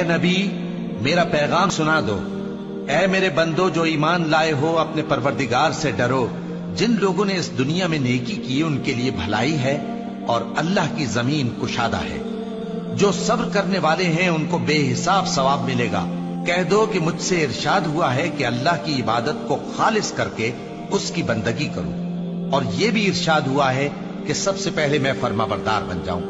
नबी, मेरा पैगाम सुना दो। ए मेरे बंदो जो ईमान लाए हो, अपने परवरदिगार से डरो। जिन लोगों ने इस दुनिया में नेकी की उनके लिए भलाई है और अल्लाह की जमीन कुशादा है। जो सब्र करने वाले हैं उनको बेहिसाब सवाब मिलेगा। कह दो कि मुझसे इरशाद हुआ है कि अल्लाह की इबादत को खालिस करके उसकी बंदगी करूं, और यह भी इरशाद हुआ है कि सबसे पहले मैं फर्माबरदार बन जाऊं।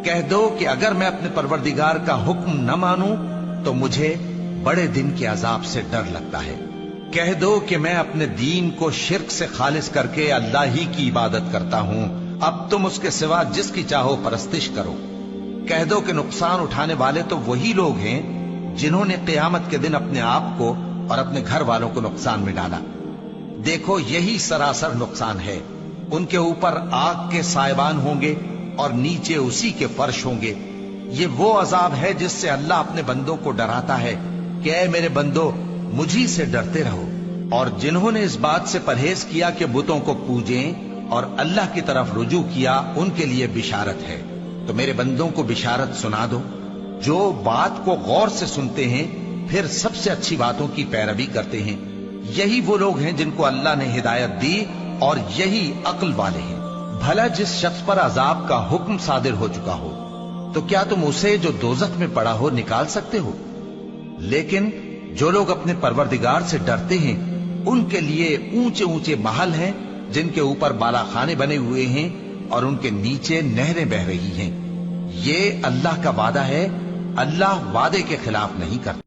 कह दो कि अगर मैं अपने परवरदिगार का हुक्म न मानूं तो मुझे बड़े दिन के अजाब से डर लगता है। कह दो कि मैं अपने दीन को शिर्क से खालिस करके अल्लाह ही की इबादत करता हूं। अब तुम उसके सिवा जिसकी चाहो परस्तिश करो। कह दो कि नुकसान उठाने वाले तो वही लोग हैं जिन्होंने क़यामत के दिन अपने आप को और अपने घर वालों को नुकसान में डाला। देखो यही सरासर नुकसान है। उनके ऊपर आग के साइबान होंगे और नीचे उसी के फर्श होंगे। ये वो अजाब है जिससे अल्लाह अपने बंदों को डराता है कि ऐ मेरे बंदो, मुझी से डरते रहो। और जिन्होंने इस बात से परहेज किया कि बुतों को पूजें और अल्लाह की तरफ रुजू किया, उनके लिए बिशारत है। तो मेरे बंदों को बिशारत सुना दो जो बात को गौर से सुनते हैं, फिर सबसे अच्छी बातों की पैरवी करते हैं। यही वो लोग हैं जिनको अल्लाह ने हिदायत दी और यही अक्ल वाले हैं। भला जिस शख्स पर अजाब का हुक्म सादिर हो चुका हो, तो क्या तुम उसे जो दोजख में पड़ा हो निकाल सकते हो? लेकिन जो लोग अपने परवरदिगार से डरते हैं उनके लिए ऊंचे ऊंचे महल हैं जिनके ऊपर बालाखाने बने हुए हैं और उनके नीचे नहरें बह रही हैं। ये अल्लाह का वादा है। अल्लाह वादे के खिलाफ नहीं करता।